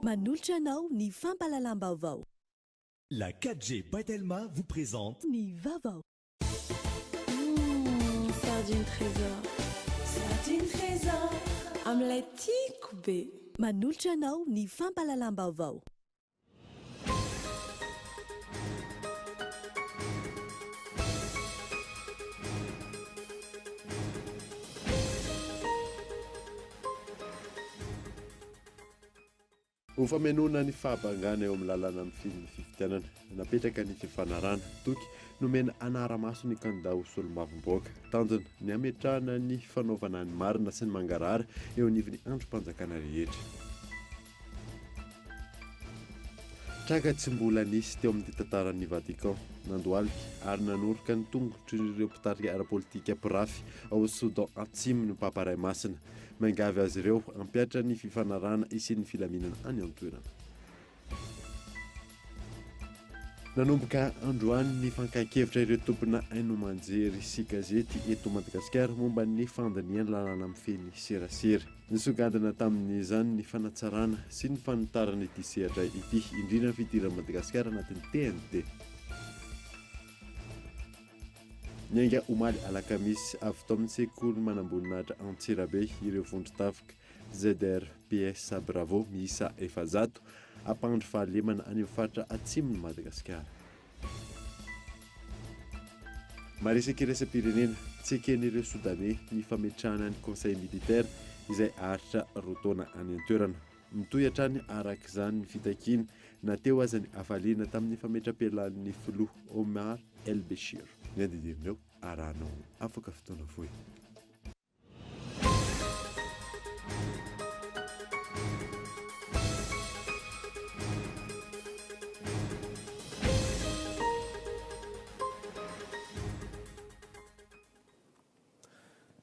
Manolotra anao ny fampalalam-baovao. La 4G Batelma vous présente Ny vaovao. Sardine trésor. Sardine trésor. Amin'ilay tiako be. Manolotra anao ny fampalalam-baovao. Ho famenona ny fahabangana eo amin'ny lalàna amin'ny filmy fivitianana napetraka ny fifanarana toky nomena anara-maso ny kandida ho solombavamboaka tanjona ny ametrahana ny fanaovana ny marina sy ny mangarara eo anivon'ny androm-panjakana rehetra. Traka tsy mbola nisy teo amin'ny tantaran'ny Vatican nandohalika ary nanoroka ny tongotry ireo mpitarika ara-politika pirafy ao Soudan Atsimo ny Paparay Masina. Mangavy azy ireo ampiatra ny fifanarana isian'ny filaminana any an-toerana. Nanomboka androany ny fankakevitra ireo tompona haino manjery sy gazety eto Madagasikara momba ny fandiniana lalàna mifeny serasera. Nisongadina tamin'izany ny fanatsarana sy ny fanitarana ity sehatra ity indrindra ny fidiran'i Madagasikara anatin'ny TNT. Niainga omaly alakamisy avy tao amin'ny sekoly manamboninahitra Antsirabe ireo vondron-tafika ZRPS Bravo miisa 700 ampandry fahalemana any amin'ny faritra atsimon'i Madagasikara. Maresaka iraisam-pirenena tsy eken'ireo Soudanais ny fametrahana ny conseil militaire izay aritra roa taona any an-toerana. Mitohy hatrany arak'izany ny fitakiana nateo aza ny afaliana tamin'ny fametram-pialan'ny filoha Omar El Béchir. Ny andidirineo arahanao afaka fotoana fohy.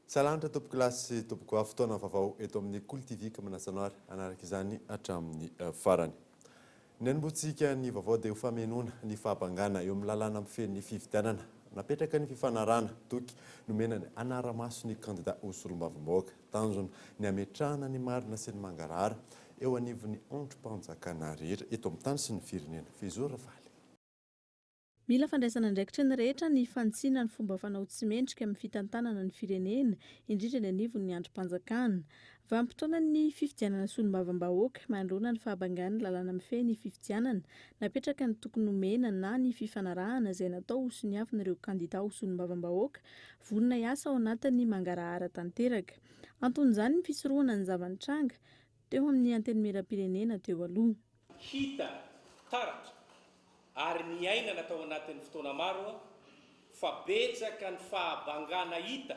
Salantra tompoko lasy tompoko fotoana vaovao eto amin'ny Cool TV ka manasanoary anaraka izany hatramin'ny farany. Ny anombotsika ny vaovao dia ho famenona ny fahabangana eo amin'ny lalàna mifeny fivitianana. Napetraka ny fifanarana toky nomena ny anara-maso ny kandida ho solombavamboaka tanjona ny ametrahana ny marina sy ny mangarara eo anivon'ny androm-panjakana rehetra eto amin'ny tany sy ny firenena. Fezora Valy. Mila fandraisana andraikitra ny rehetra ny fantsiana ny fomba fanao tsy mendrika amin'ny fitantanana ny firenena indrindra ny anivon'ny androm-panjakana. Vanim-potoana ny fivitianana solombavambahoaka manoloana ny fahabangana ny lalàna mifehy ny fivitianana napetraka ny tokony nomena na ny fifanarahana izay natao ho soniavin'ireo kandida ho solombavambahoaka vonona hiasa ao anatin'ny mangarahara tanteraka. Anton'izany ny fisorohana ny zavanitranga teo amin'ny antenimieram-pirenena teo aloha. Hita taratra ary ny aina natao anatin'ny fotoana maro fa betsaka ny fahabangana hita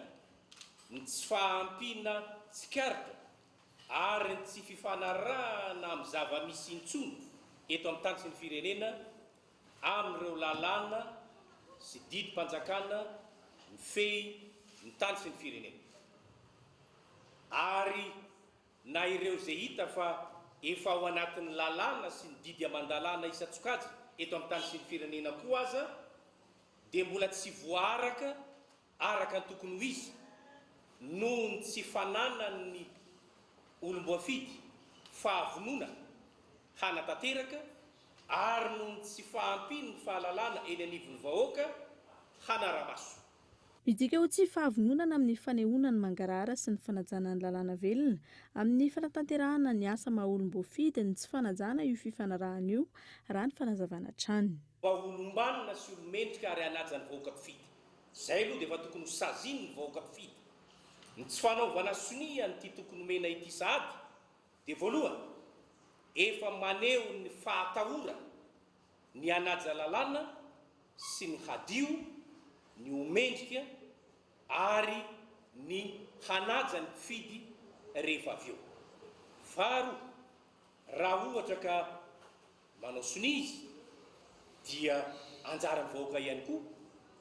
ny tsy fahampiana tsikaritra ary ny tsy fifanarahana amin'ny zava-misy intsony eto amin'ny tany sy ny firenena amin'ireo lalàna sy didim-panjakana mifehy ny tany sy ny firenena. Ary na ireo izay hita fa efa ao anatin'ny lalàna sy ny didy aman-dalàna isan-tsokajy eto amin'ny tany sy ny firenena koa aza dia mbola tsy voaraka araka ny tokony ho izy noho ny tsy fananany olom-boafidy fahavonona hanatanteraka ary noho ny tsy fahampiny ny fahalalàna eny anivon'ny vahoaka hanara-maso. Midika ho tsy fahavononana amin'ny fanehoana ny mangarara sy ny fanajana ny lalàna velona amin'ny fanatanterahana ny asa maha olom-boafidy ny tsy fanajana io fifanarahana io raha ny fanazavana trany. Mba olombanina sy olomendrika ary hanaja ny vahoaka mpifidy. Izay aloha dia efa tokony ho saziany ny vahoaka mpifidy. Ny tsy fanaovana sonia nyity tokony homena ity sahady dia voalohany efa maneho ny fahatahora ny hanaja lalàna sy ny hadio ny omendrika ary ny hanaja ny mpifidy rehefa avy eo. Faharoa, raha ohatra ka manao sonia izy dia anjara ny vahoaka ihany koa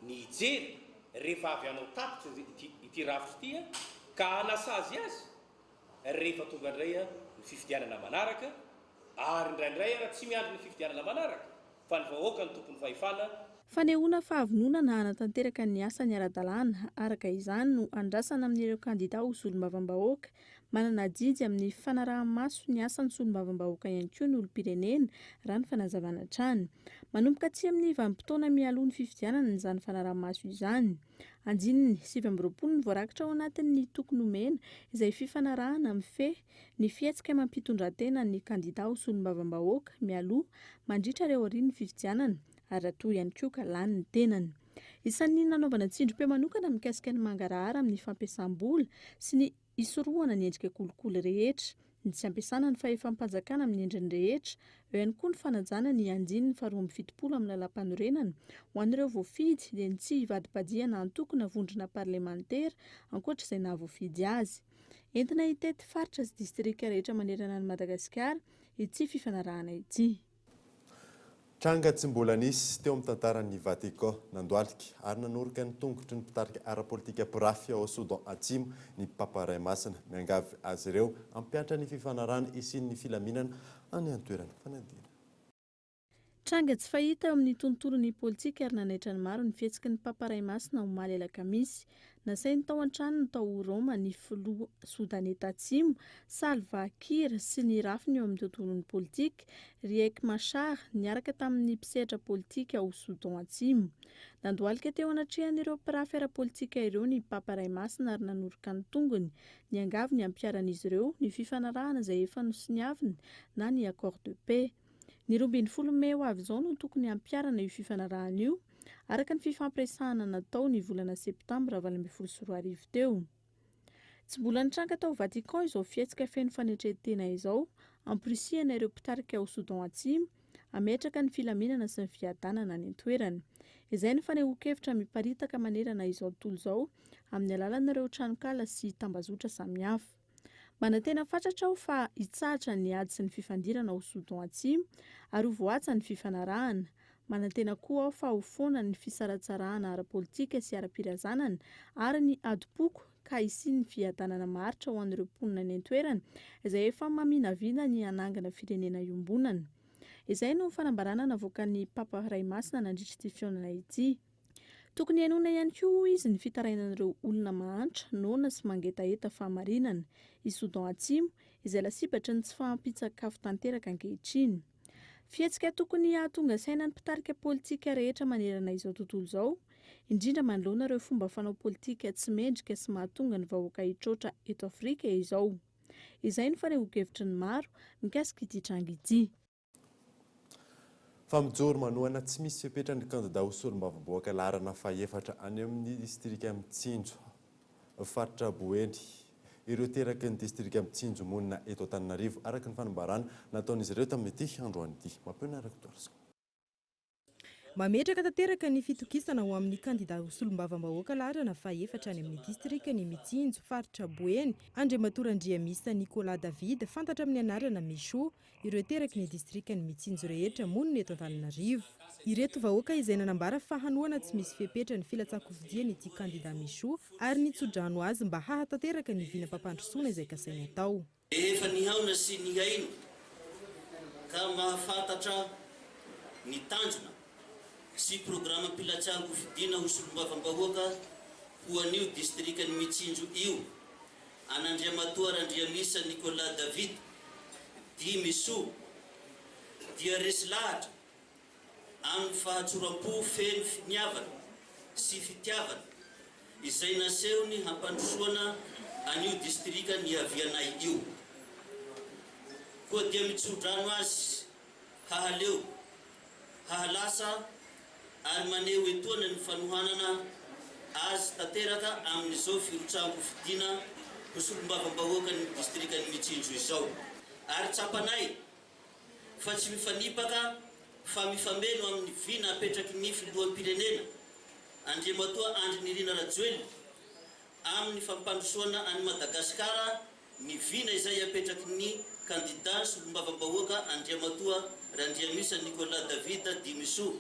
ny hijery rehefa avy anao tapitra ity rafitra ity ka hanasazy azy rehefa tonga indray ny fifidianana manaraka ary indraindray raha tsy miandry ny fifidianana manaraka fa ny vahoaka ny tompony fahefana. Fanehoana fahavonona na hanatanteraka ny asa ny ara-dalàna, araka izany no andrasana amin'ireo kandidata ho solombavam-bahoaka, manana jidy amin'ny fanaraha-maso ny asan'ny solombavam-bahoaka ihany koa ny olom-pirenena raha ny fanazavana hatrany. Manomboka atsy amin'ny vanim-potoana mialoha ny fifidianana izany fanaraha-maso izany. Andininy 7 ny voarakitra ao anatin'ny tokony omena izay fifanarahana mifehy ny fihetsika mampitondra-tena ny kandidata ho solombavam-bahoaka mialoha mandritra ireo aorian'ny fifidianana ary atoy ihany koa ka lany ny tenany. Isan'ny nanaovana tsindrom-peo manokana mikasika ny mangarahara amin'ny fampiasam-bola sy ny isorohana ny endrika kolikoly rehetra, ny tsy ampiasana ny fahefam-panjakana amin'ny endriny rehetra, eo ihany koa ny fanajana ny andininy 1270 amin'ny lalam-panorenana ho an'ireo voafidy dia ny tsy hivadibadihana antoko na vondrona parlementera ankoatra izay nahavoafidy azy. Entina hitety faritra sy distrika rehetra manerana ny Madagasikara ity fifanarahana ity. Tranga tsy mbola nisy teo amin'ny tantaran'ny Vatican nandoalika ary nanoroka ny tongotry ny mpitarika ara-politika pirafy ao Sudan Atsimo ny Papa Ray Masina miangavy azy ireo ampiantra ny fifanarahana isin'ny filaminana any an-toerana fanadina. Tranga tsy fahita eo amin'ny tontolon'ny politika ary nanaitra ny maro ny fihetsiky ny Papa Ray Masina ho omaly alakamisy. Nasainy tao an-trano tao Roma ny filoha Sodaneta Atsimo, Salva Kiir sy ny rafiny eo amin'ny tontolon'ny politika, Riek Machar niaraka tamin'ny mpisehatra politika ao Sudan Atsimo. Nandoalika teo anatrehan'ireo mpirafy ara-politika ireo ny Papa Ray Masina ary nanoroka ny tongony, niangavy ny ampiaran'izy ireo ny fifanarahana izay efa nosoniaviny na ny accord de paix. Ny 12 Mey ho avy izao no tokony ampiarana io fifanarahana io, araka ny fifampiresahana natao ny volana septambra 2024 teo. Tsy mbola nitranga tao Vatican izao fihetsika feno fanetretena izao, amporisihana ireo mpitarika ao Sudan Atsimo, ametraka ny filaminana sy ny fiadanana any an-toerana. Izay ny fanehoan-kevitra miparitaka manerana izao tontolo izao amin'ny alalan'ireo tranokala sy tambazotra samihafa. Manantena fatratra aho fa hitsahatra ny ady sy ny fifandirana ao Sudan Atsimo ary ho voatsa ny fifanarahana. Manantena koa aho fa ho foana ny fisaratsarahana ara-politika sy ara-pirazanana ary ny adopoko ka isiany fiadanana maharitra ho an'ireo mponina any an-toerana izay efa maminavina ny anangana firenena iombonana. Izay no fanambarana navoakan'ny Papa Ray Masina nandritra ity fihaonana ity. Tokony henoina ihany koa izy ny fitarainan'ireo olona mahantra, nona sy mangetaheta fahamarinana i Sudan Atsimo izay lasibatry ny tsy fahampitsakafo tanteraka ankehitriny. Fihetsika tokony hahatonga saina ny mpitarika politika rehetra manerana izao tontolo izao, indrindra manoloana ireo fomba fanao politika tsy mendrika sy mahatonga ny vahoaka hitroatra eto Afrika izao. Izay no fanehoan-kevitry ny maro mikasika ity tranga ity. Famijoro manohana tsy misy fepetra ny kandidata ho solombavam-bahoaka laharana fahefatra any amin'ny distrika Mitsinjo, faritra Boeny. Ireo teraka ny distrika Mitsinjo monina eto Antananarivo araka ny fanambarana nataon'izy ireo tamin'ity androany ity. Mampiona araka toarisa. Mametraka tanteraka ny fitokisana ho amin'ny kandidata ho solombavam-bahoaka laharana fahefatra any amin'ny distrika ny Mitsinjo, faritra Boeny, Andriamatora Andriamisa Nicolas David, fantatra amin'ny anarana Micho, ireo teraka ny distrika ny Mitsinjo rehetra monina eto Antananarivo. Ireto vahoaka izay nanambara fa hanoana tsy misy fepetra ny filatsako-vidiany ity kandidata Micho ary nitsodrano azy mba hahatanteraka ny vinam-pampandrosoana izay kasainy atao. Efa nihaona sy nihaino ka mahafantatra ny tanjona sy programa pilatsango fidina ho solombavam-bahoaka ho an'io distrika ny Mitsinjo io. An'Andriamatoa Andriamisa Nicolas David di Micho dia resy lahatra amin'ny fahatsoram-po feno finiavana sy fitiavana izay nasehony hampandrosoana an'io distrika ny avianay io. Koa dia mitsodrano azy hahaleo, hahalasa ary maneho etoana ny fanohanana azy tanteraka amin'izao firotrango fidina ho solombavam-bahoaka ny distrika ny Mitsinjo izao. Ary tsapanay fa tsy mifanipaka fa mifameno amin'ny vina apetraky ny filoham-pirenena Andriamatoa Andry Nirina Rajoelina amin'ny fampandrosoana any Madagasikara ny vina izay apetraky ny kandidata solombavam-bahoaka Andriamatoa Andriamisa Nicolas David di Micho.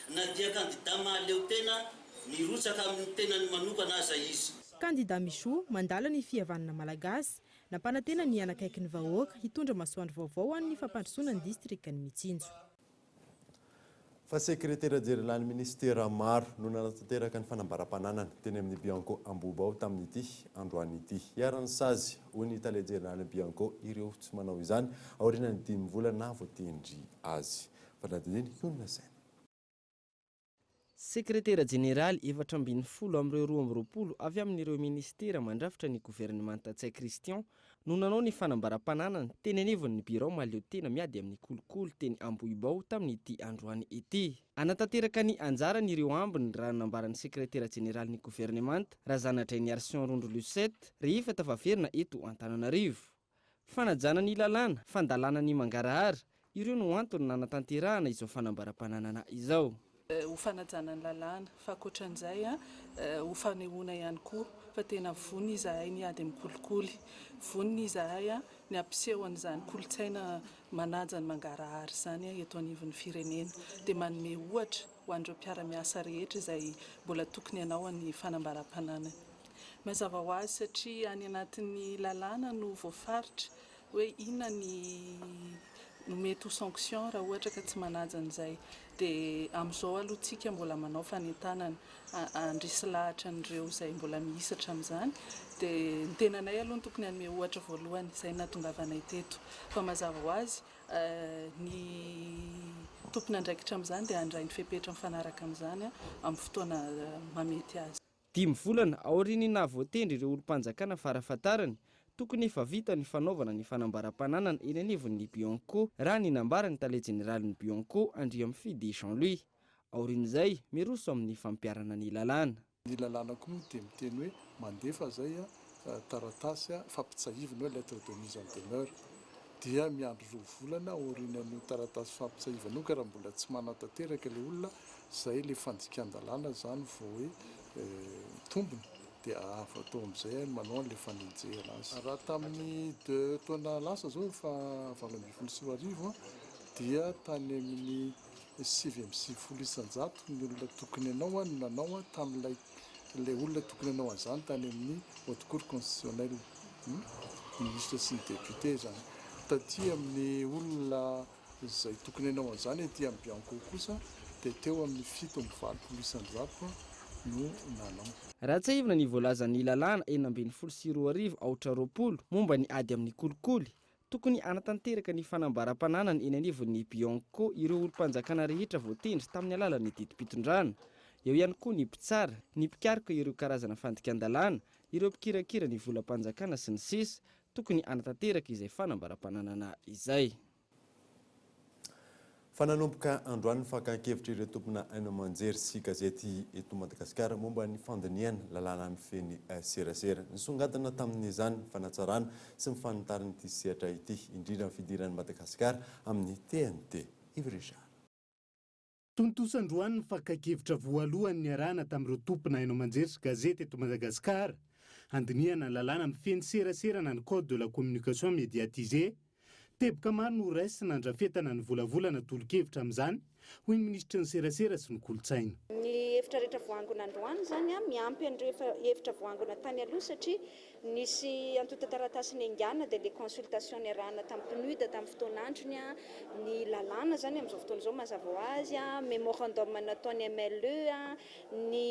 Na dia kandidata mahaleo tena nirotsaka amin'ny tenany manokana aza izy. Kandidata Micho mandala ny fihavanana malagasy, nampanantena ny anakaiky ny vahoaka hitondra masoandro vaovao an'ny fampandrosoana ny distrika ny Mitsinjo. fa sekretera jerilany ministera maro no nanatanteraka ny fanambaram-pananana teny amin'ny Bianco Ambobao tamin'ity androany ity. Iarany sazy ho ny tale jerilany Bianco ireo tsy manao izany aorianany 5 volana voatendry azy. Fanadininy Yonina Saina. Sekretera jeneraly 720 amin'ireo 12 avy amin'ireo ministera mandrafitra ny gouvernemanta Tsay Christian no nanao ny fanambaram-pananana teny anivon'ny birao maleo tena miady amin'ny kolokolo teny Ambohibao tamin'ity androany ity. Anatanteraka ny anjarany ireo ambiny raha nambaran'ny sekretera jeneraly ny gouvernemanta Razanadray ny Arsion Rondro Lucette rehefa tafaverina eto Antananarivo. Fanajana ny lalàna, fandalana ny mangarahara, ireo no antony nanatanterahana izao fanambaram-pananana izao. Ho fanajana ny lalàna, fa ankoatran'izay ho fanehoana ihany koa fa tena vony izahay ny ady amin'ny kolikoly, vony izahay ny ampisehon'izany kolotsaina manaja ny mangarahara izany eto anivon'ny firenena, dia manome ohatra ho an'ireo mpiara-miasa rehetra izay mbola tokony hanao ny fanambaram-pananana. Mazava ho azy satria any anatin'ny lalàna no voafaritra hoe inona no mety ho sanction raha ohatra ka tsy manaja an'izay. Dia amin'izao aloha tsika mbola manao fanentanana andrisy lahatra an'ireo izay mbola mihisatra amin'izany, dia ny tenanay aloha tokony hanome ohatra voalohany izay nahatongavanay teto, fa mazava ho azy ny tompony andraikitra amin'izany dia handray ny fepetra mifanaraka amin'izany amin'ny fotoana mamety azy. 5 volana aoriany na voatendry ireo olom-panjakana farafatarany tokony efa vita ny fanaovana ny fanambaram-pananana eny anivon'ny Bianco raha ny nambarany tale jeneralin'ny Bianco Andriamfidy Jean-Louis. Aorian'izay miroso amin'ny fampiarana ny lalàna. Ny lalàna koa moa dia miteny hoe mandefa zay taratasy fampitsahivana hoe lettre de mise en demeure dia miandro 2 volana aorianan'io taratasy fampitsahivana io ka raha mbola tsy manatanteraka ilay olona zay le fandikan-dalàna zany vao hoe tombony dia afa atao amin'izay manao an'ilay fanenjehana azy. Raha tamin'ny 2 taona lasa zao fa 2024 dia tany amin'ny 750 isan-jato ny olona tokony hanao no nanao tamin'ilay olona tokony hanao an'izany tany amin'ny haute cour constitutionnelle, ministre sy ny député zany. Taty amin'ny olona izay tokony hanao an'izany ety amin'ny Bianco kosa dia teo amin'ny 720 isan-jato no nanao. Raha tsy ahivana ny voalazan'ny lalàna 12 aotra 20 momba ny ady amin'ny kolikoly, tokony anatanteraka ny fanambaram-pananana eny anivon'ny Bianco ireo olom-panjakana rehetra voatendry tamin'ny alalan'ny didim-pitondrana. Eo ihany koa ny mpitsara, ny mpikaroka ireo karazana fandikan-dalàna, ireo mpikirakira ny volam-panjakana sy ny sisa, tokony anatanteraka izay fanambaram-pananana izay. Fananomboka androany fakan-kevitra ireo tompona aina manjery sy gazety eto Madagasikara momba ny fandiniana lalàna amin'ny feny serasera. Nisongadina tamin'izany fanatsarana sy ny fanitarana ity sehatra ity indrindra amin'ny fidiran'ny Madagasikara amin'ny TNT. Ivreja. Tontosandroany ny fakan-kevitra voalohany niarahana tamin'ireo tompona aina manjery sy gazety eto Madagasikara. Andiniana lalàna amin'ny feny serasera na ny code de la communication médiatisée. Teboka maro no raisy sy nandrafetana ny volavolana tolo-kevitra amin'izany hoy ny ministra ny serasera sy ny kolotsaina. Ny hevitra rehetra voangona androany zany miampy an'ireo hevitra voangona tany aloha satria nisy antota taratasy ny angana dia le consultation niarahana tamin'ny PNUD tamin'ny fotoan'androny ny lalàna zany amin'izao fotoana izao mazava ho azy memorandum nataony MLE ny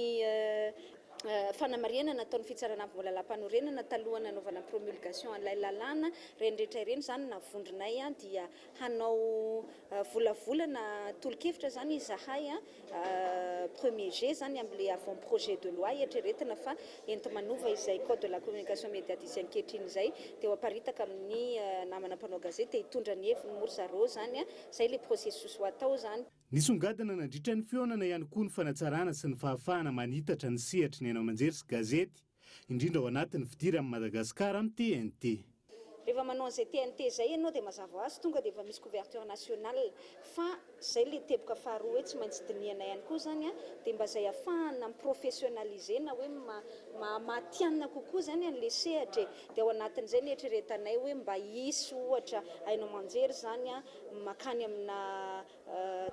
fanamariana nataon'ny fitsarana voalalam-panorenana talohana nanaovana promulgation an'ilay lalàna renrehetra ireny zany navondronay dia hanao volavolana tolo-kevitra zany izahay 1er G zany amin'ilay avant projet de loi eritreretina fa enti-manova izay code de la communication médiatisée ankehitriny izay dia ho aparitaka amin'ny namana mpanao gazety hitondra ny heviny morsaro zany izay le processus ho atao zany. Nisongadina nandritra ny fionana ihany koa ny fanatsarana sy ny fahafahana manitatra ny sehatra ny aina manjery sy gazety indrindra ao anatin'ny fidiran'i Madagasikara amin'ny TNT. Rehefa manao an'izay TNT izay ianao dia mazava ho azy tonga dia efa misy couverture nationale fa izay le teboka faharoa hoe tsy maintsy diniana ihany koa zany dia mba izay ahafahana professionnalisena hoe matianina kokoa zany an'le sehatra dia ao anatin'izay ny eritreretanay hoe mba hisy ohatra aina manjery zany makany amina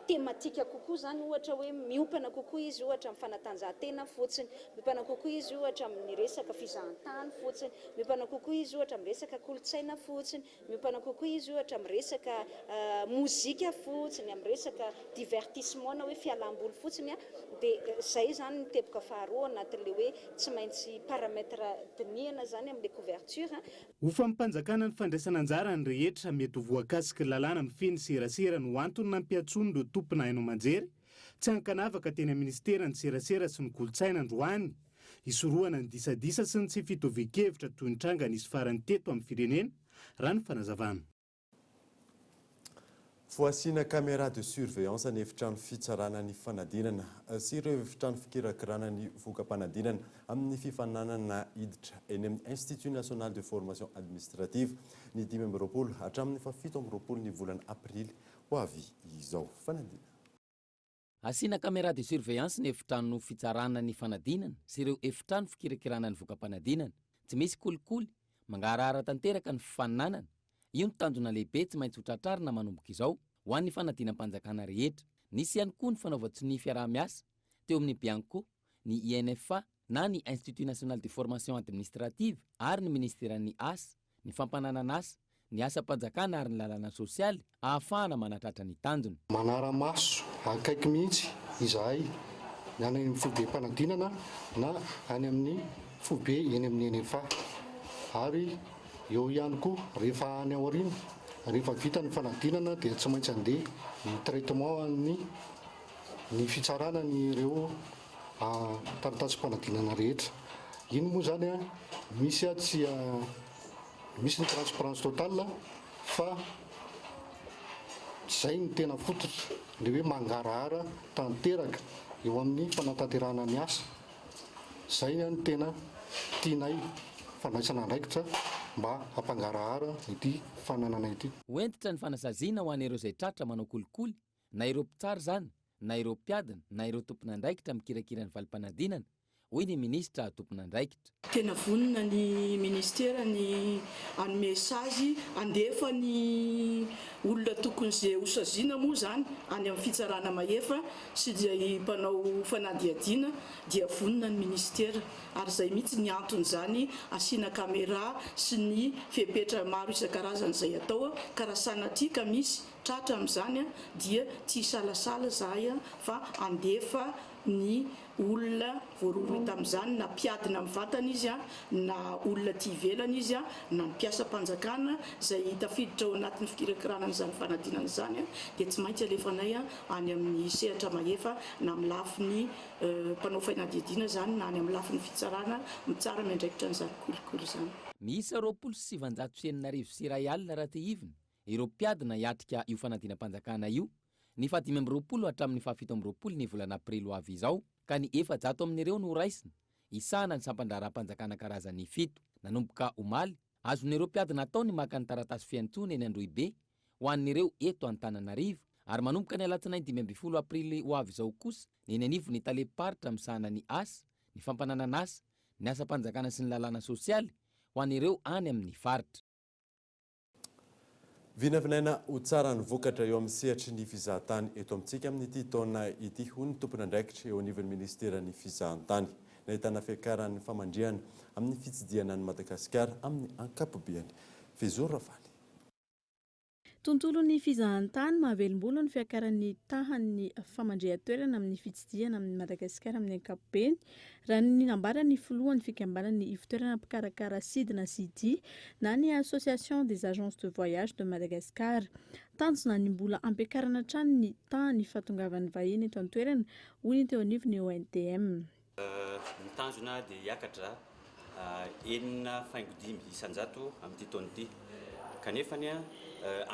tematika kokoa zany ohatra hoe miopana kokoa izy ohatra amin'ny fanatanjahantena fotsiny, miopana kokoa izy ohatra amin'ny resaka fizahan-tany fotsiny, miopana kokoa izy ohatra amin'ny resaka kolotsaina fotsiny, miopana kokoa izy ohatra amin'ny resaka mozika fotsiny, amin'ny resaka divertissement na hoe fialam-boly fotsiny a dia zay zany ny teboka faharoa anatin'le hoe tsy maintsy paramètre dinihana zany amin'le couverture. Ho fampanjakana ny fandraisana anjara ny rehetra mety ho voakasika lalàna mifeny serasera no antony nampiatsoany ireo tompona haino aman-jery tsy hankanavaka teny amin'ny ministera ny serasera sy ny kolotsaina androany isorohana ny disadisa sy ny tsy fitovian-kevitra toy ny tranga nisy farany teto amin'ny firenena raha ny fanazavana. Foasina caméra de surveillance ny efitrano fitsarana ny fanadinana sy ireo efitrano fikirakirana ny vokam-panadinana amin'ny fifananana hiditra eny amin'ny Institut National de Formation Administrative ny 2020 hatramin'ny 17 ny volana aprily ho avy izao. Fanadinana. Asiana caméra de surveillance ny efitrano fitsarana ny fanadinana sy ireo efitrano fikirakirana ny vokam-panadinana. Tsy misy kolikoly, mangarahara tanteraka ny fifaninanana. Io ny tanjona lehibe tsy maintsy ho tratrarina manomboka izao ho an'ny fanadinam-panjakana rehetra. Nisy ihany koa ny fanaovan-tsony fiaraha-miasa teo amin'ny Bianco, ny INFA na ny Institut National de Formation Administrative ary ny Ministeran'ny Asa, ny fampananana asa, ny asa-panjakana ary ny lalàna sosialy ahafahana manatratra ny tanjona. Manara-maso akaiky mihitsy izahay ny any amin'ny foibe mpanadinana na any amin'ny foibe eny amin'ny NFA ary eo ihany koa rehefa any aoriana rehefa vita ny fanadinana dia tsy maintsy andeha ny traitement ny fitsarana ny ireo taratasy-panadinana rehetra. Iny moa zany misy ny transparence totale fa zay ny tena fototra le hoe mangarahara tanteraka eo amin'ny fanatanterahana ny asa. Zay ny tena tianay fandraisana andraikitra mba hampangarahara ity fananana ity. Hoentitra ny fanasaziana ho an'ireo izay tratra manao kolikoly, na ireo mpitsara zany, na ireo mpiadina, na ireo tompon'andraikitra mikirakira ny valim-panadinana, hoy ny ministra tompon'andraikitra. Tena vonina ny ministera ny any mesazy andefa ny olona tokony izay hosaziana moa zany any amin'ny fitsarana mahefa sy dia mpanao fanadiadiana dia vonina ny ministera ary zay mihitsy ny antony zany asiana kamera sy ny fepetra maro isan-karazany izay atao ka raha sanatriaka misy tratra amin'izany dia tsy salasala zahay fa andefa ny olona voarory tamin'izany na mpiadina amin'ny vatana izy na olona tia ivelana izy na mpiasa mpanjakana izay tafiditra ao anatin'ny fikirakirana n'izany fanadinana izany dia tsy maintsy alefanay any amin'ny sehatra mahefa na amin'ny lafin'ny mpanao fanadiadiana zany na any amin'ny lafin'ny fitsarana mitsara miandraikitra n'izany kolikoly izany. Miisa 27,900 sy iray alina raha te hivina ireo mpiadina hiatrika io fanadinam-panjakana io ny 2020 hatramin'ny 17 ny volana aprily ho avy izao ka ny 400 amin'ireo no raisina isana ny sampandraram-panjakana karazany 7 nanomboka omaly azon'ireo mpiadina atao ny maka ny taratasy fiantsony eny Androibe ho an'ireo eto Antananarivo ary manomboka ny alatsinainy 12 aprily ho avy izao kosa ny anivo ny taleparitra misahana ny asa, ny fampananana asa, ny asa-panjakana sy ny lalàna sosialy ho an'ireo any amin'ny faritra. Vinavinaina ho tsara ny vokatra eo amin'ny sehatry ny fizahan-tany eto amintsika amin'ity taona ity ho ny tompon'andraikitra eo anivon'ny ministera ny fizahan-tany nahitana fiakaran'ny famandriana amin'ny fitsidiana ny Madagasikara amin'ny ankapobeny. Fezoro Rafaly. Tontolon'ny fizahan-tany mahavelom-bolo ny fiakaran'ny tahan'ny famandria-toerana amin'ny fitsidiana amin'ny Madagasikara amin'ny ankapobeny raha ny nambarany filohan'ny fikambanan'ny ivon-toerana mpikarakara sidina Sidi na ny Association des agences de voyage de Madagascar. Tanjona ny mbola ampiakarana hatrany ny tany fahatongavan'ny vahiny eto an-toerana hoy ny teo anivon'ny ONTM. Ny tanjona dia hiakatra 9.5 isan-jato amin'ity taona ity kanefa ny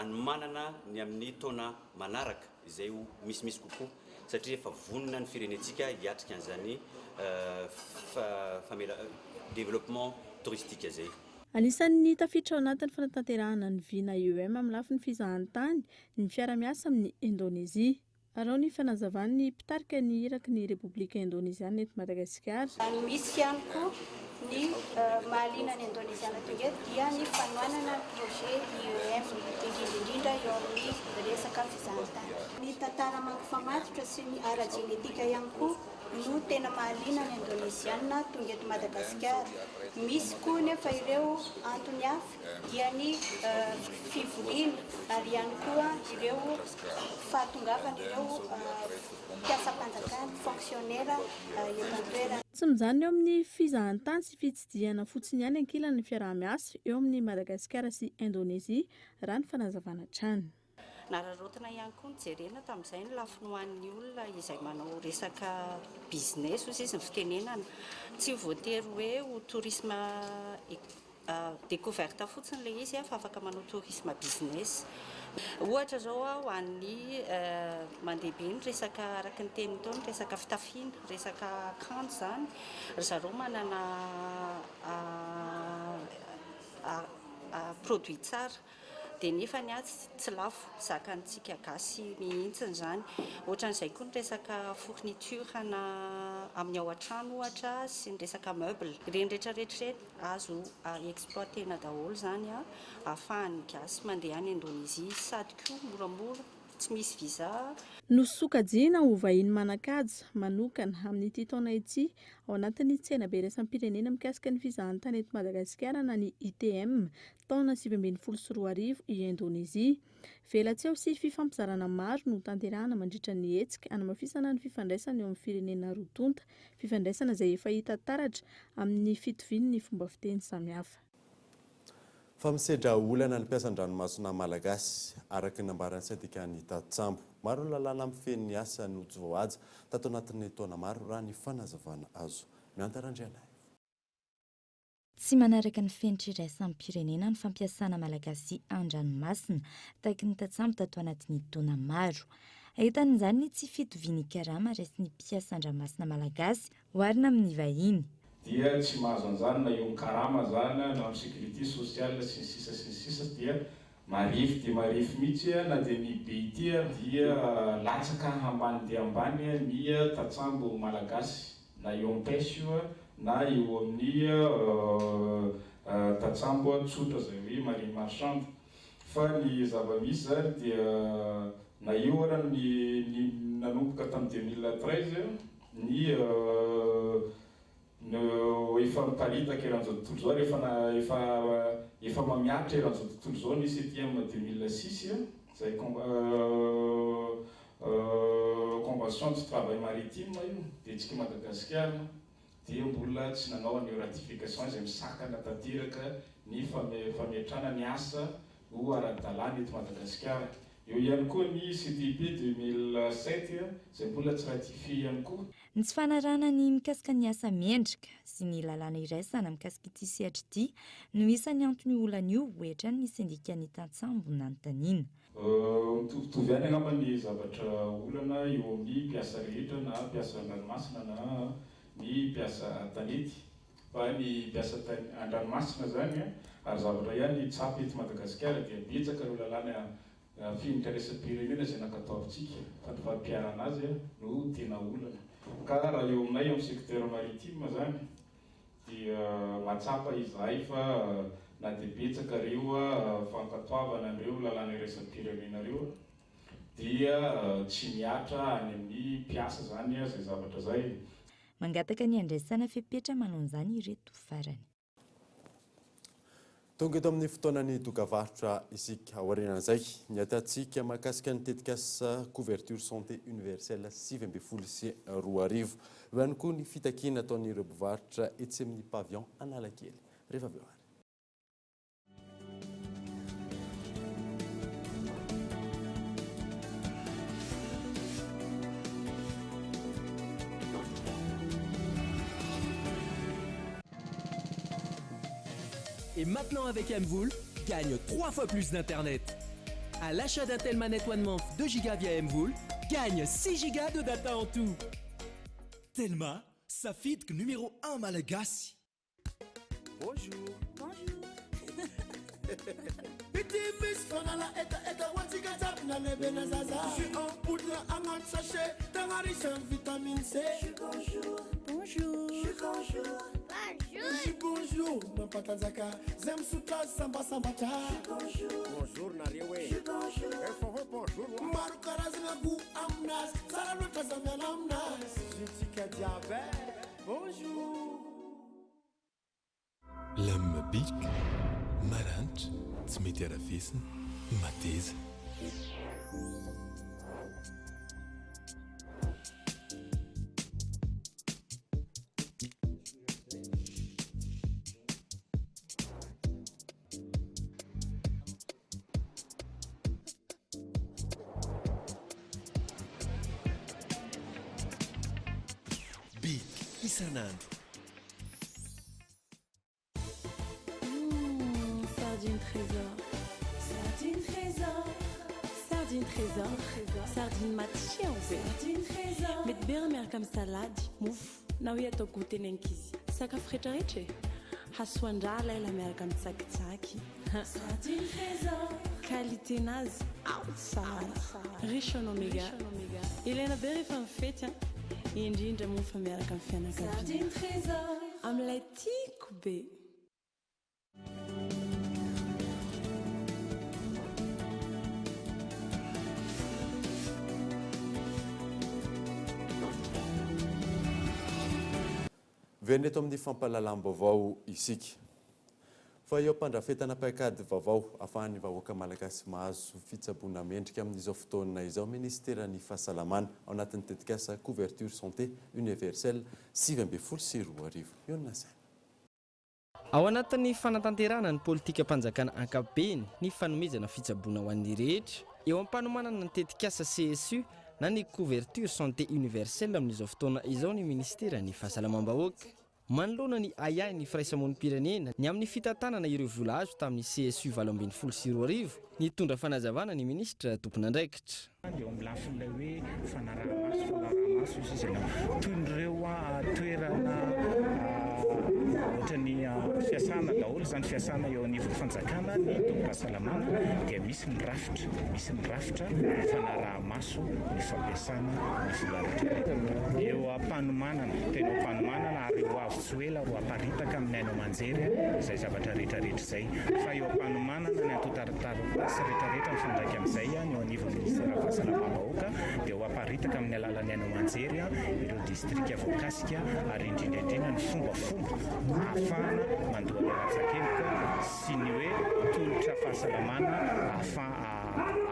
anomanana ny amin'ny taona manaraka izay ho misimisy kokoa satria efa vonina ny firenetsika hiatrika an'izany développement touristique zay. Anisan'ny tafiditra ao anatin'ny fanatanterahana ny vina UM amin'ny lafin'ny fizahan-tany ny fiara-miasa amin'ny Indonésia. Arao ny fanazavan'ny mpitarika ny iraky ny Repoblika Indonesiana eto Madagasikara. Misy ihany koa ny mahaliana ny indonesiana tonga eto dia ny fanoanana projet IEM indrindrindrindra eo amin'ny resaka fizahantany. Ny tantara mangifamatotra sy ny ara-genetika ihany koa no tena mahaliana ny indonesiana tonga eto Madagasikara. Misy koa nefa ireo antony hafa dia ny fivoriana ary ihany koa ireo fahatongavana ireo mpiasa-panjakana fonctionnaire eto an-toerana. Tsy mijano eo amin'ny fizahantany sy fitsidihana fotsiny ihany ankilan'ny fiaraha-miasa eo amin'ny Madagasikara sy Indonezia raha ny fanazavana trano. Nararotana ihany koa nijerena tamin'izay ny lafinoan'ny olona izay manao resaka business ozy izy ny fitenenana. Tsy voatery hoe ho tourisme découverte fotsiny le izy fa afaka manao tourisme business. Ohatra zao ho an'ny mandeha ny resaka araka ny teny taony resaka fitafiana, resaka akanjo zany, zareo manana produit tsara. Dia nefa ny tsy lafo zakantsika gasy mihitsiny zany. Ohatran'izay koa ny resaka fourniture na amin'ny ao an-trano ohatra sy ny resaka meuble. Ireny rehetrarehetra azo exploitena daholo zany ahafahan'ny gasy mandeha any Indonezia sady koa moramora tsy misy visa. Nosokajiana ho vahiny manan-kaja manokana amin'ity taona ity ao anatin'ny tsenabe iraisam-pirenena mikasika ny fizahantany eto Madagasikara na ny ITM taona 2024 i Indonezia. Velatseho sy fifampizarana maro no tanterahana mandritra ny hetsika hanamafisana ny fifandraisana eo amin'ny firenena roa-tonta, fifandraisana izay efa hita taratra amin'ny fitoviany ny fomba fiteny samihafa. Fa misedra olana ny mpiasan-dranomasina malagasy araka ny ambarany syndikany Tatsambo. Maro ny lalàna amin'ny fen'ny asa no tsy voahaja tato anatin'ny taona maro raha ny fanazavana azo. Miantarandriana. Tsy manaraka ny fenitra iraisam pirenena ny fampiasana malagasy an-dranomasina tahaka ny Tatsambo tato anatin'ny taona maro. Ahitan'izany tsy fitoviany karama resy ny mpiasan-dranomasina malagasy oharina amin'ny vahiny. Dia tsy mahazo an'izany na eo karama zany na amin'ny sécurité sociale sy ny sisa dia marify mihitsy na dia mibe ity dia latsaka ambany dia ambany ny Tatsambo malagasy na eo ampesy io na eo amin'ny Tatsambo tsotra zay hoe marine marchande. Fa ny zava-misy zany dia na eo ara ny nanomboka tamin'ny 2013 ny efa miparitaka eran'izao tontolo zao efa mamiatra eran'izao tontolo zao ny CTM 2006 zay convention du travail maritime io dia tsika Madagasikara dia mbola tsy nanao an'io ratification izay misakana tanteraka ny fametrana ny asa ho ara-dalàna eto Madagasikara. Eo ihany koa ny CTP 2007 izay mbola tsy ratifie ihany koa. Ny tsy fanarana ny mikasika ny asa mendrika sy ny lalàna iraisana mikasika ity CHD no isan'ny antony olan'io ohatra ny sindikany Tatsambo nanontaniana. Mitovitovy ihany angamba ny zavatra olana eo amin'ny mpiasa rehetra na mpiasa an-dranomasina na ny mpiasa tanety. Fa ny mpiasa an-dranomasina zany ary zavatra ihany tsapy eto Madagasikara dia betsaka ireo lalàna finitra resam-pirenena izay nankataontsika fa ny fampiarana azy no tena olana. Ka raha eo aminay amin'ny secteur maritime zany dia matsapa izahay fa na dia betsaka reo fankatoavana an'ireo lalàna iraisam-pirenena reo dia tsy miatra any amin'ny mpiasa zany zay zavatra zay. Mangataka ny andraisana fepetra manao an'izany ireto farany. Tonga eto amin'ny fotoanany dokavarotra isika aorianan'izay ny atatsika mahakasika ny tetikasa couverture santé universelle 2022. Eo ihany koa ny fitakiana ataon'ireo mpivarotra etsy amin'ny pavillon Analakely. Rehefa avy eo ary. Et maintenant avec Mvoul, gagne 3 fois plus d'internet. À l'achat d'un tel manette One Month 2 Go via Mvoul, gagne 6 Go de data en tout. Telma, sa fitque numéro 1 malagasy. Bonjour. Bonjour. Je suis en poudre en sachet, dans la riche en vitamine C. Bonjour. Bonjour. Bonjour. Bonjour. Bonjour, mampatanjaka zay misotra sambasambatra. Bonjour nareo e. Efa ho bonjour. Maro karazana go aminazy, tsara loatra zamiana aminazy. Zitsika jiaby. Bonjour. Lame bic, maranitra, tsy mety arafesina, mateza. Bic, isan'andro. Sardine trésor. Sardine trésor. Sardine trésor. Sardine matchia Sardine trésor. Mety be miaraka amin'ny salady, mofo, na hoe atao goûter ny ankizy. Sakafo rehetrarehetra. Hasoandrala ela miaraka amin'ny tsakitsaky. Sardine trésor. Qualité-nazy tsara. Riche en oméga. Ilaina be rehefa mifety indrindra mofa miaraka amin'ny fianakaviana. Sardine trésor. Amin'ilay tiako be. Veny eto amin'ny fampahalalam-baovao isika. Fa eo ampandrafetana paikady vaovao ahafahan'ny vahoaka malagasy mahazo fitsaboana mendrika amin'izao fotoana izao ministeran'ny fahasalamana ao anatin'ny tetikasa couverture santé universelle 2024. Iona saina. Ao anatin'ny fanatanterahana ny politika mpanjakana ankapobeny ny fanomezana fitsaboana ho an'ny rehetra eo ampanomanana ny tetikasa CSU na ny couverture santé universelle amin'izao fotoana izao ny ministeran'ny fahasalamam-bahoaka. Manoloana ny ayay ny firaisamon'ny pirenena ny amin'ny fitantanana ireo vola azo tamin'ny CSU 2024 nitondra fanazavana ny ministra tompon'andraikitra. Eo amin'ny lafin'ilay hoe fanarahamaso izy toy ireo toerana ohatrany fiasana daholo zany fiasana eo anivon'ny fanjakana ny tombom-pahasalamana dia misy ny rafitra fanarahamaso ny fampiasana ny vola eo ampanomanana tena ampanomanana ary eo avotsy ro aparitaka amin'ny aino manjery izay zavatra rehetrarehetra izay fa eo ampanomanana ny atotartarapasy rehetrarehetra mifandraiky amin'izay ny eo anivon'ny ministera fahasalamam-bahoaka dia ho aparitaka amin'ny alalan'ny aino manjery ireo distrika voakasika ary indrindraindrindra ny fombafomba ahafahana mandoa ny ratsakelika sy ny hoe tolotra fahasalamana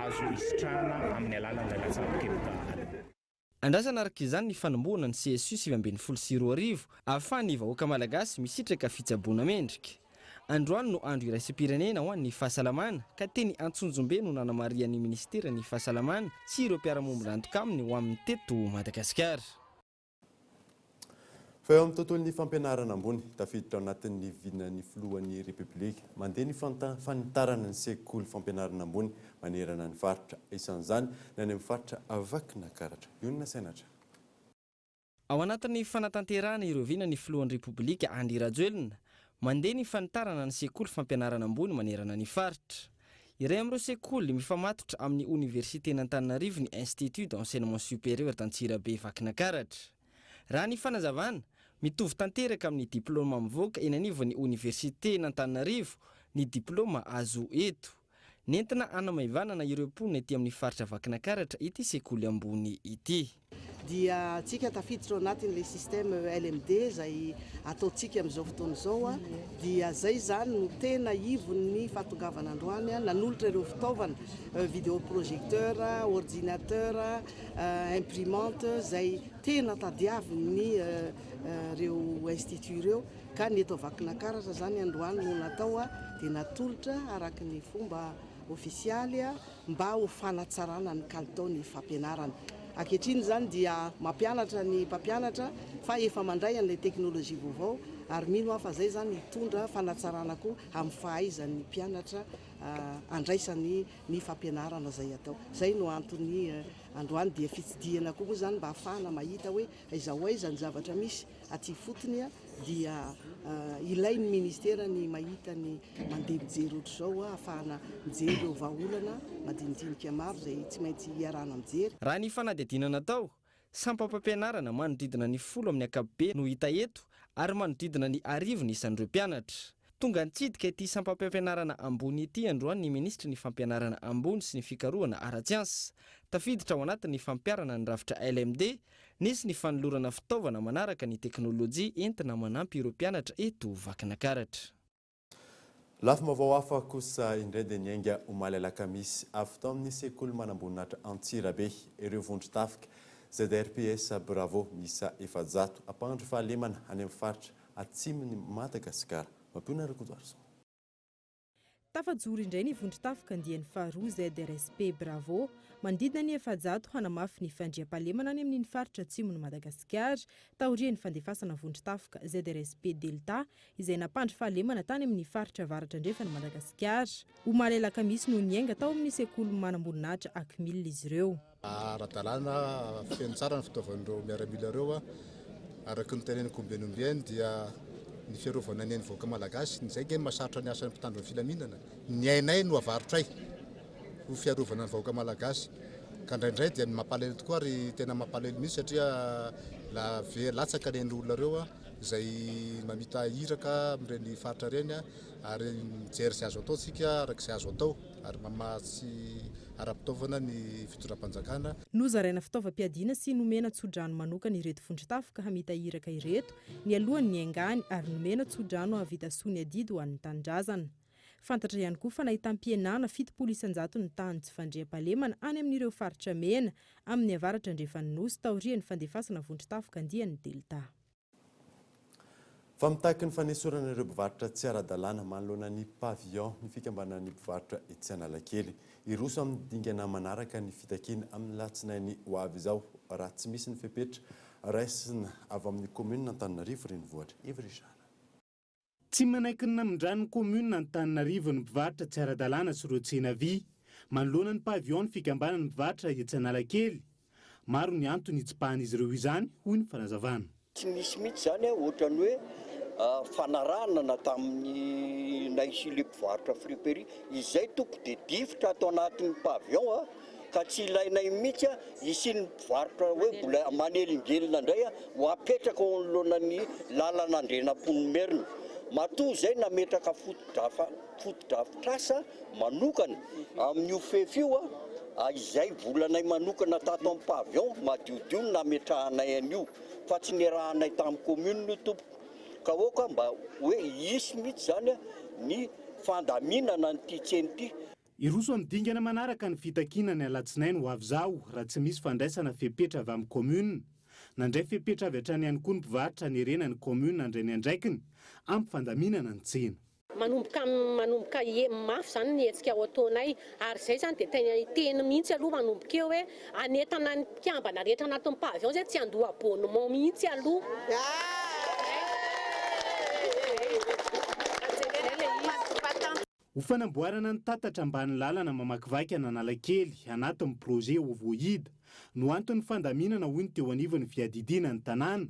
azo isitrahana amin'ny alalan'ilay latsakelika. Andrasana araka izany ny fanomboana ny CSU 2024 ahafahany vahoaka malagasy misitraka fitsaboana mendrika. Androany no andro iraisam-pirenena ho an'ny fahasalamana ka teny Antsonjombe no nanamarian'ny ministeran'ny fahasalamana sy ireo mpiara-mombona antoka aminy ho amin'ny teto Madagasikara. Fa eo amin'ny tontolon'ny fampianarana ambony tafiditra ao anatin'ny vinan'ny filohan'ny Repoblika mandeha ny fanitarana ny sekoly fampianarana ambony manerana ny faritra isan'izany ny any amin'ny faritra Vakinankaratra. Iona Sainatra. Ao anatin'ny fanatanterahana ireo vinan'ny filohan'ny Repoblika Andry Rajoelina mandeha ny fanitarana ny sekoly fampianarana ambony manerana ny faritra. Iray amin'ireo sekoly mifamatotra amin'ny Université n'Antananarivo ny Institut d'enseignement supérieur d'Antsirabe Vakinankaratra. Raha ny fanazavana mitovy tanteraka amin'ny diplôma mivoaka eny anivon'ny Université n'Antananarivo ny diplôma azo eto. Nentina anamaivanana ireo mponina ety amin'ny faritra Vakinankaratra ity sekoly ambony ity. Dia atsika tafiditra ao anatin'ilay système LMD izay ataontsika amin'izao fotoana izao dia zay zany no tena ivon'ny fahatongavana androany nanolotra ireo fitaovana vidéoprojecteur, ordinateur, imprimante zay tena tadiavin'ny reo institut ireo ka ny eto Vakinankaratra zany androany no natao dia natolotra araka ny fomba ofisialy mba ho fanatsarana ny kalitaon'ny fampianarana. Ankehitriny zany dia mampianatra ny mpampianatra fa efa mandray an'ilay teknôlôjia vaovao ary mino fa zay zany hitondra fanatsarana koa amin'ny fahaizan'ny mpianatra andraisany ny fampianarana zay atao. Zay no antony androany dia fitsidihana koa zany mba ahafahana mahita hoe aiza ny zavatra misy aty fotony dia ilain'ny ministera ny mahita ny mandeha mijery ohatr'izao ahafahana mijery eo vahaolana madinidinika maro zay tsy maintsy iarana mijery. Raha ny fanadihadiana natao sampam-pampianarana manodidina ny 10 amin'ny ankapobeny no hita eto ary manodidina ny arivony isan'ireo mpianatra. Tonga nitsidika ity sampam-pampianarana ambony ity androany ny ministry ny fampianarana ambony sy ny fikarohana ara-tsiansy. Tafiditra ao anatin'ny fampiarana ny rafitra LMD, nisy ny fanolorana fitaovana manaraka ny teknôlôjia entina manampy ireo mpianatra eto Vakinakaratra. Lafim-baovao hafa kosa indray dia niainga omaly alakamisy avy tao amin'ny sekoly manamboninahitra Antsirabe ireo vondro tafika ZRPS Bravo misa 700 ampandro fahalemana any amin'ny faritra atsimon'ny Madagasikara. Mampiona Rakotoarson. Tafajoro indray ny vondro tafika andiany faharoa ZRSP Bravo mandidina ny 700 hanamafy ny fandriam-pahalemana any amin'ny faritra atsimon'ny Madagasikara taorian'ny fandefasana vondro tafika ZRSP Delta izay nampandry fahalemana tany amin'ny faritra avaratra andrefana Madagasikara. Omaly alakamisy no niainga tao amin'ny sekoly manamboninahitra Akmil izy ireo. Ara-dalàna feno tsara ny fitaovan'ireo miaramila ireo araka ny teneniko omben'ombeny dia ny fiarovana ny vahoaka malagasy izay nge mahasarotra ny asan'ny mpitandro ny filaminana ny ainay no avarotray ho fiarovana ny vahoaka malagasy ka indraindray dia mampalahelo tokoa ary tena mampalahelo mihitsy satria latsaka ny olona ireo izay mamita hiraka amin'ireny faritra ireny ary mijery sy azo atao tsika araka sy azo atao ary mamatsy ara-pitaovana ny fitondram-panjakana. Nozaraina fitaovam-piadiana sy nomena tsodrano manokana ireto vondro tafika hamita hiraka ireto ny alohany ny aingany ary nomena tsodrano havita sony adidy ho an'ny tanindrazana. Fantatra ihany koa fa nahitam-pienana 700 ny tany tsy fandriam-pahalemana any amin'ireo faritra mena amin'ny avaratra andrefanosy taorian'ny fandefasana vondro tafika andian'ny Delta. Famitaky ny fanesorana ireo mpivarotra tsy ara-dalàna manoloana ny pavillon ny fikambanana ny mpivarotra etsy Analakely. Iroso amin'ny dingana manaraka ny fitakiana amin'ny latsinainy ho avy izao raha tsy misy ny fepetra raisina avy amin'ny komuna Antananarivo renivohitra. Ivrizana. Tsy manaiky ny namindrany komuna Antananarivo ny mpivarotra tsy ara-dalàna sy ireo tsena vy manoloana ny pavillon ny fikambanana ny mpivarotra etsy Analakely. Maro ny antony itsipahana izy ireo izany hoy ny fanazavana. Tsy misy mihitsy zany ohatrany hoe fanarahana na tamin'ny naisy le mpivarotra friperie izay toko dia difitra atao anatin'ny pavillon ka tsy ilainay mihitsy isy ny mpivarotra hoe mbola manelingelina indray ho apetraka ao anoloanany lalana andrenam-ponimerina. Matoa izay nametraka fotodrafitrasa manokana amin'io fefio izay volanay manokana tato amin'ny pavillon madiodio nametrahanay an'io fa tsy nirahanay tamin'ny commune no tompo ka oka mba hoe isy mihitsy zany ny fandaminana nyty tseny ty. Iroso amin'ny dingana manaraka ny fitakiana ny alatsinainy ho avy zao raha tsy misy fandraisana fepetra avy amin'ny commune. Nandray fepetra avy hatrany ihany koa ny mpivarotra ny renany commune andray ny andraikiny amin'ny fandaminana ny tsena. Manomboka mafy zany ny hetsika ao ataonay ary zay zany dia tena teny mihitsy aloha manomboka eo hoe anetana ny mpiambana rehetra anatin'ny pavillon zay tsy andoha abonnement mihitsy aloha. Ho fanamboarana ny tatatra ambany lalana mamakivaky Analakely anatin'ny projet ho voahida no antony fandaminana hoy ny teo anivon'ny fiadidiana ny tanàna.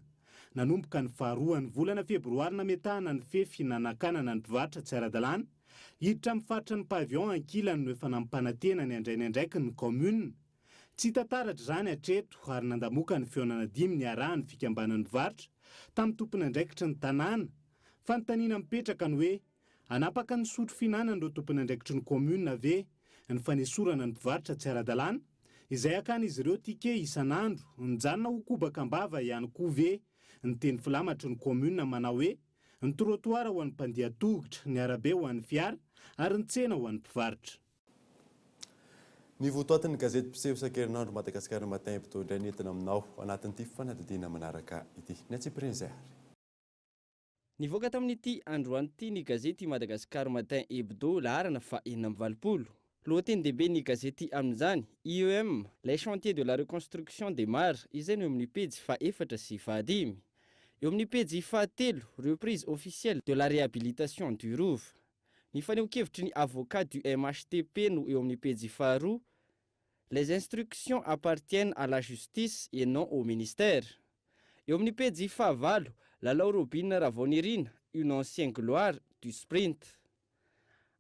Nanomboka ny faharoan'ny volana febroary nametahana ny fefy nanakanana ny mpivarotra tsy ara-dalàna hiditra amin'ny faritra ny pavillon ankilany no efa nampanantena ny andray ny andraiky ny commune. Tsy tantaratra izany hatreto ary nandamoka ny feonana dimy ny arahany fikambanan'ny mpivarotra tamin'ny tompony andraikitry ny tanàna fa ny taniana mipetraka ny hoe anapaka ny sotro finanana ireo tompony andraikitry ny commune ve ny fanesorana ny mpivarotra tsy ara-dalàna izay akana izy ireo tike isan'andro nijanona ho kobakambava ihany koa ve ny teny filamatry ny commune manao hoe ny trottoir ho an'ny mpandeha tongotra, ny arabe ho an'ny fiara ary ny tsena ho an'ny mpivarotra. Ny votoatin'ny gazety mpiseho isan-kerinandro Madagasikara Matin Hebdo indray nentina aminao anatin'ity fanadidina manaraka ity. Ny Atsiprinyzay. Nivoaka tamin'ity androanyity ny gazety Madagasikara Matin Hebdo laharana fa 420. Lohateny dehibe ny gazety amin'izany IEM, les chantiers de la reconstruction des mares izay no eo amin'ny pejy fa 4 sy fa 5. Eo amin'ny pejy fa 3 reprise officielle de la réhabilitation du Rouvre. Ny faneho-kevitry ny avocat du MHTP no eo amin'ny pejy fa 2. Les instructions appartiennent à la justice et non au ministère. Eo amin'ny pejy fa 8 Lalao Robin Ravonirina, une ancienne gloire du sprint.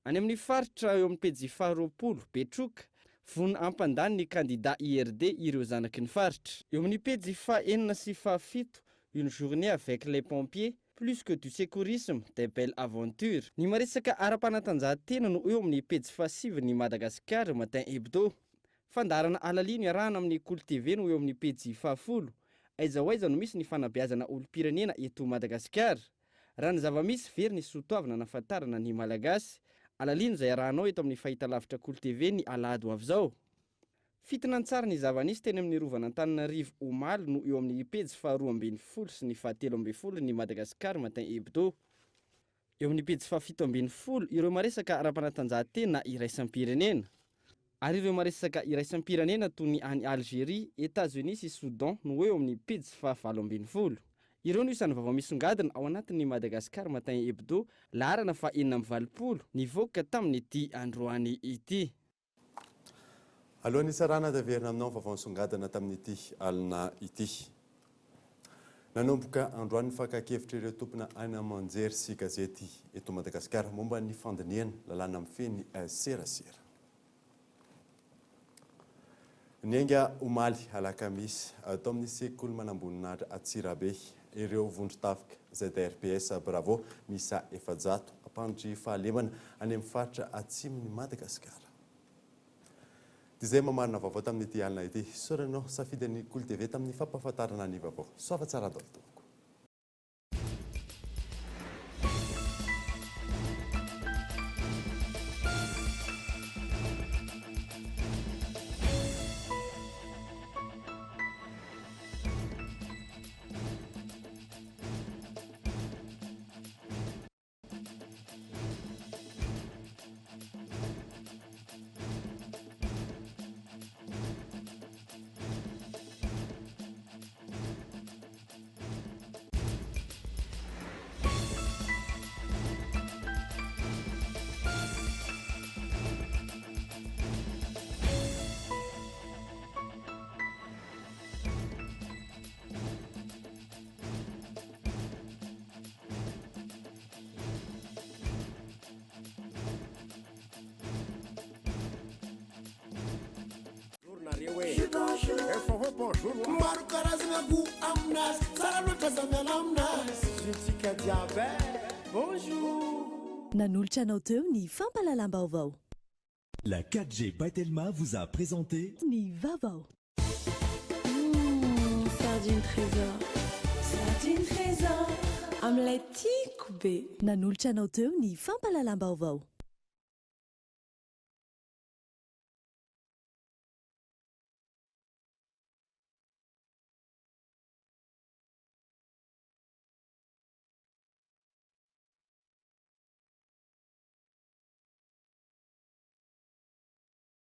Any amin'ny faritra eo amin'ny pejy fa 20 Petroka, vona ampandany ny candidat IRD ireo zanaky ny faritra. Eo amin'ny pejy fa 4 sy fa 7 une journée avec les pompiers plus que du secourisme de belle aventure. Ny maresaka ara-panatanjahantena no eo amin'ny pejy fahasivy Madagasikara Matin Hebdo. Fandarana alalino iarahana amin'ny Cool TV no eo amin'ny pejy 10. Aiza ho aiza no misy ny fanabeazana olom-pirenena eto Madagasikara. Raha ny zava-misy very ny soatoavana nafantarana ny malagasy. Alalino izay arahanao eto amin'ny fahitalavitra Cool TV ny alahady ho avy izao. Fitinantsara ny zava-nisy teny amin'ny rovan'Antananarivo omaly no eo amin'ny pejy 12 sy ny 13 ny Madagasikara Matin Hebdo. Eo amin'ny pejy 17 ireo maresaka ara-panatanjahantena iraisam-pirenena. Ary ireo maresaka iraisam-pirenena toy ny any Algérie, États-Unis sy Soudan no eo amin'ny pejy 20. Ireo no isan'ny vaovao misongadina ao anatin'ny Madagasikara Matin Hebdo laharana fa 420 nivoaka tamin'ity androany ity. Alohan'ny sarana taverina aminao vaovao misongadina tamin'ity alina ity. Nanomboka androany fakakevitra ireo tompona aina amanjery sy gazety eto Madagasikara momba ny fandiniana lalàna amin'ny feny serasera. Niainga omaly alakamisy atao amin'ny sekoly manamboninahitra Atsirabe ireo vondron-tafika ZRPS Bravo misa 700 ampandry fahalemana any amin'ny faritra atsimon'ny Madagasikara. Izay mamarina vaovao tamin'ity alina ity. Soranao safidy ny Cool TV tamin'ny fampahafantarana ny vaovao. Soava tsara daholo tompoko. Maro karazana gu amnas, sara loatra zamena amnas. Jutika diabe, bonjour. Nanolotra anao teo ny fampalalam-baovao. La 4G by Telma vous a présenté Ny Vavao. Sardine trésor. Sardine trésor. Amilay tiako be. Nanolotra anao teo ny fampalalam-baovao.